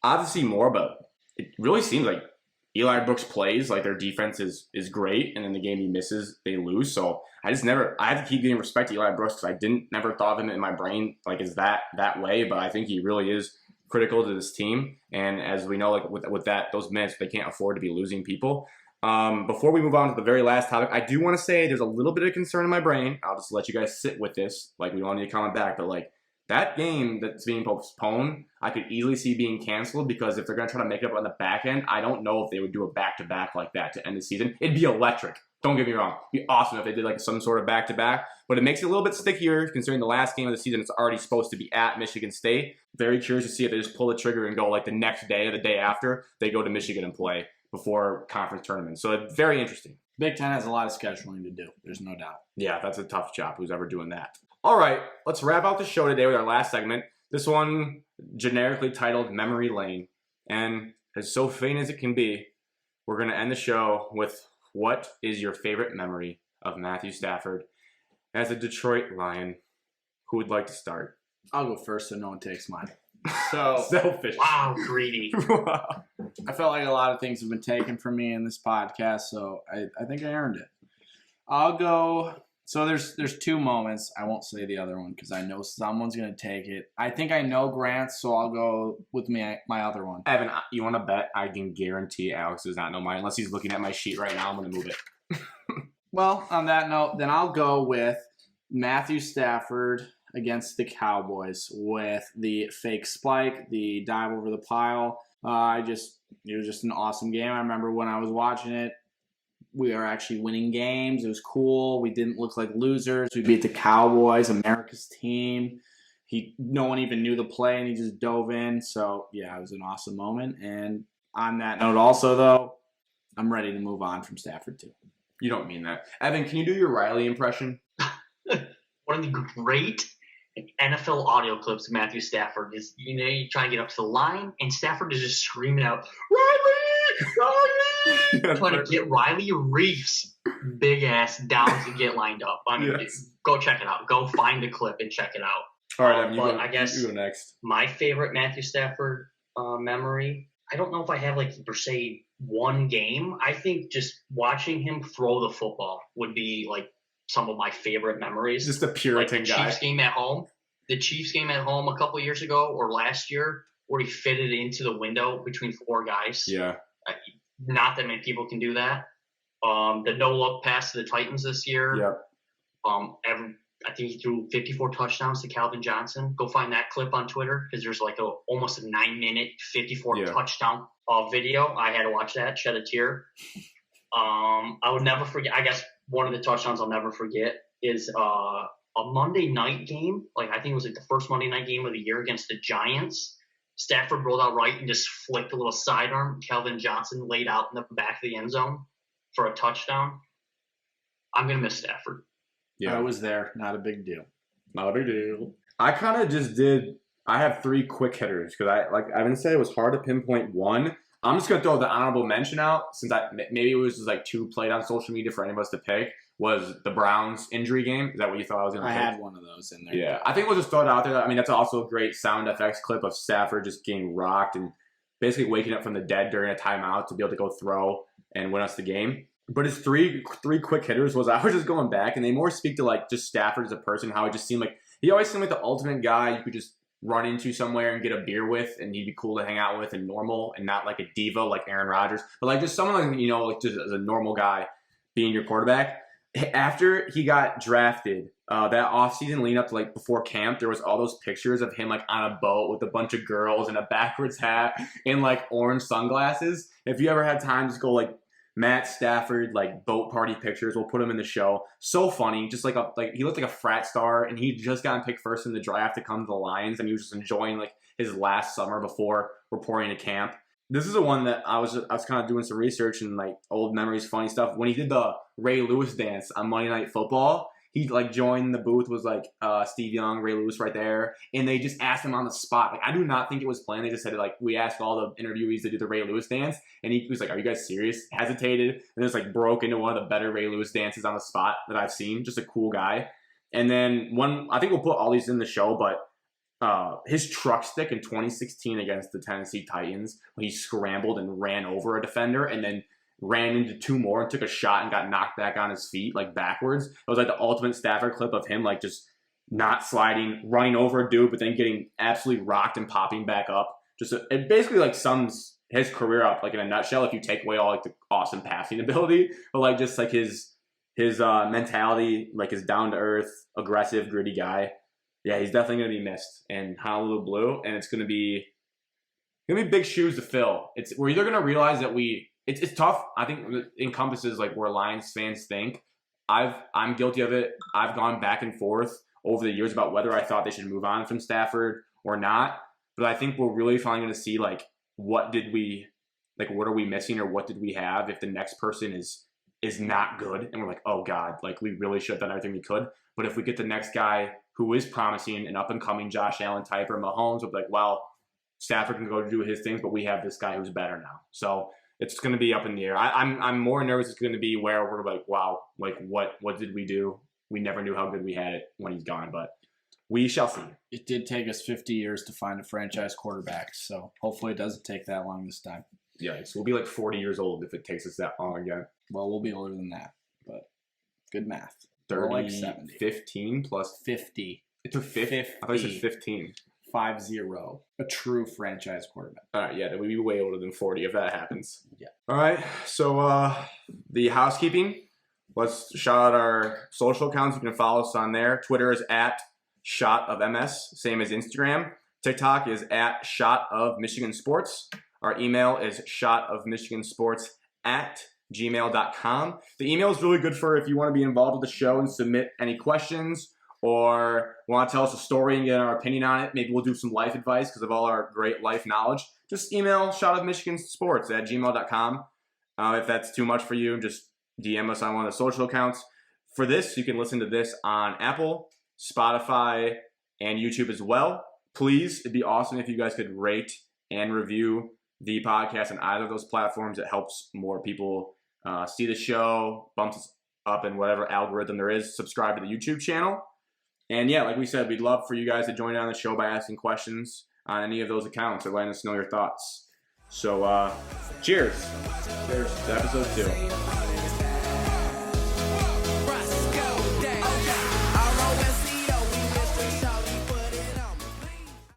obviously more, but it really seems like Eli Brooks plays, like their defense is great, and in the game he misses, they lose. So I have to keep giving respect to Eli Brooks because I never thought of him in my brain is that way, but I think he really is critical to this team. And as we know, with those minutes, they can't afford to be losing people. Before we move on to the very last topic, I do want to say there's a little bit of concern in my brain. I'll just let you guys sit with this. We don't need to comment back, but that game that's being postponed, I could easily see being canceled because if they're going to try to make it up on the back end, I don't know if they would do a back-to-back like that to end the season. It'd be electric. Don't get me wrong. It'd be awesome if they did some sort of back-to-back, but it makes it a little bit stickier considering the last game of the season it's already supposed to be at Michigan State. Very curious to see if they just pull the trigger and go the next day or the day after they go to Michigan and play before conference tournaments. So it's very interesting. Big Ten has a lot of scheduling to do. There's no doubt. Yeah, that's a tough job. Who's ever doing that? All right, let's wrap out the show today with our last segment. This one generically titled Memory Lane. And as so faint as it can be, we're going to end the show with what is your favorite memory of Matthew Stafford as a Detroit Lion? Who would like to start? I'll go first so no one takes mine. So selfish. Wow, greedy. Wow. I felt like a lot of things have been taken from me in this podcast, so I think I earned it. I'll go. So there's 2 moments. I won't say the other one because I know someone's going to take it. I think I know Grant's, so I'll go with my other one. Evan, you want to bet? I can guarantee Alex does not know mine unless he's looking at my sheet right now. I'm going to move it. Well, on that note, then I'll go with Matthew Stafford against the Cowboys with the fake spike, the dive over the pile. It was just an awesome game. I remember when I was watching it, we were actually winning games. It was cool. We didn't look like losers. We beat the Cowboys, America's team. No one even knew the play, and he just dove in. So, yeah, it was an awesome moment. And on that note also, though, I'm ready to move on from Stafford, too. You don't mean that. Evan, can you do your Riley impression? One of the great NFL audio clips of Matthew Stafford is, you try to get up to the line, and Stafford is just screaming out, Riley! Trying to get Riley Reef's big ass down to get lined up. I mean, go check it out. Go find the clip and check it out. All right, Evan, I guess you go next. My favorite Matthew Stafford memory, I don't know if I have per se one game. I think just watching him throw the football would be some of my favorite memories. Just a Puritan like guy. The Chiefs game at home a couple years ago or last year, where he fitted into the window between 4 guys. Yeah. Not that many people can do that. The no-look pass to the Titans this year. Yep. I think he threw 54 touchdowns to Calvin Johnson. Go find that clip on Twitter because there's like almost a 9-minute 54 touchdown video. I had to watch that, shed a tear. I would never forget. I guess one of the touchdowns I'll never forget is a Monday night game. Like I think it was like the first Monday night game of the year against the Giants. Stafford rolled out right and just flicked a little sidearm. Calvin Johnson laid out in the back of the end zone for a touchdown. I'm going to miss Stafford. Yeah, I was there. Not a big deal. Not a big deal. I kind of just did. I have 3 quick hitters because Evan said it was hard to pinpoint one. I'm just gonna throw the honorable mention out since maybe it was just like 2 played on social media for any of us to pick. Was the Browns injury game? Is that what you thought I was gonna pick? I had one of those in there. Yeah, I think we'll just throw it out there. I mean, that's also a great sound effects clip of Stafford just getting rocked and basically waking up from the dead during a timeout to be able to go throw and win us the game. But his three quick hitters was I was just going back and they more speak to like just Stafford as a person, how it just seemed like he always seemed like the ultimate guy you could just run into somewhere and get a beer with and he'd be cool to hang out with and normal and not like a diva like Aaron Rodgers, but like just someone like, like just as a normal guy being your quarterback. After he got drafted, that offseason leading up to like before camp, there was all those pictures of him like on a boat with a bunch of girls and a backwards hat and like orange sunglasses. If you ever had time, just go like Matt Stafford, like boat party pictures. We'll put him in the show. So funny. Just like he looked like a frat star and he'd just gotten picked first in the draft to come to the Lions and he was just enjoying like his last summer before reporting to camp. This is the one that I was kind of doing some research and like old memories, funny stuff. When he did the Ray Lewis dance on Monday Night Football, he like joined the booth, was like Steve Young, Ray Lewis right there, and they just asked him on the spot. Like I do not think it was planned. They just said like we asked all the interviewees to do the Ray Lewis dance, and he was like, "Are you guys serious?" Hesitated, and just like broke into one of the better Ray Lewis dances on the spot that I've seen. Just a cool guy. And then I think we'll put all these in the show, but his truck stick in 2016 against the Tennessee Titans when he scrambled and ran over a defender and then ran into 2 more and took a shot and got knocked back on his feet like backwards. It was like the ultimate Stafford clip of him like just not sliding, running over a dude, but then getting absolutely rocked and popping back up. It basically like sums his career up like in a nutshell if you take away all like the awesome passing ability, but like just like his mentality, like his down to earth, aggressive, gritty guy. Yeah, he's definitely going to be missed in Honolulu Blue, and it's going to be big shoes to fill. We're either going to realize that it's tough. I think it encompasses like where Lions fans think. I'm guilty of it. I've gone back and forth over the years about whether I thought they should move on from Stafford or not. But I think we're really finally going to see like what are we missing or what did we have if the next person is not good and we're like, oh God, like we really should have done everything we could. But if we get the next guy who is promising, an up-and-coming Josh Allen type or Mahomes, we'll be like, well, Stafford can go do his things, but we have this guy who's better now. So it's going to be up in the air. I'm more nervous it's going to be where we're like, wow, like what did we do? We never knew how good we had it when he's gone, but we shall see. It did take us 50 years to find a franchise quarterback, so hopefully it doesn't take that long this time. Yeah, so we'll be like 40 years old if it takes us that long again. Well, we'll be older than that, but good math. 30, like 70. 15 plus 50. It took 50. I thought you said 15. 5-0. A true franchise quarterback. All right, yeah, then we'd be way older than 40 if that happens. Yeah. All right, so the housekeeping. Let's shout out our social accounts. You can follow us on there. Twitter is @ShotOfMS, same as Instagram. TikTok is @ShotOfMichiganSports. Our email is shotofmichigansports@gmail.com. The email is really good for if you want to be involved with the show and submit any questions or want to tell us a story and get our opinion on it. Maybe we'll do some life advice because of all our great life knowledge. Just email shotofmichigansports@gmail.com. If that's too much for you, just DM us on one of the social accounts. For this, you can listen to this on Apple, Spotify, and YouTube as well. Please, it'd be awesome if you guys could rate and review the podcast on either of those platforms. It helps more people see the show, bumps us up in whatever algorithm there is. Subscribe to the YouTube channel. And yeah, like we said, we'd love for you guys to join in on the show by asking questions on any of those accounts or letting us know your thoughts. So, cheers. Cheers to episode 2.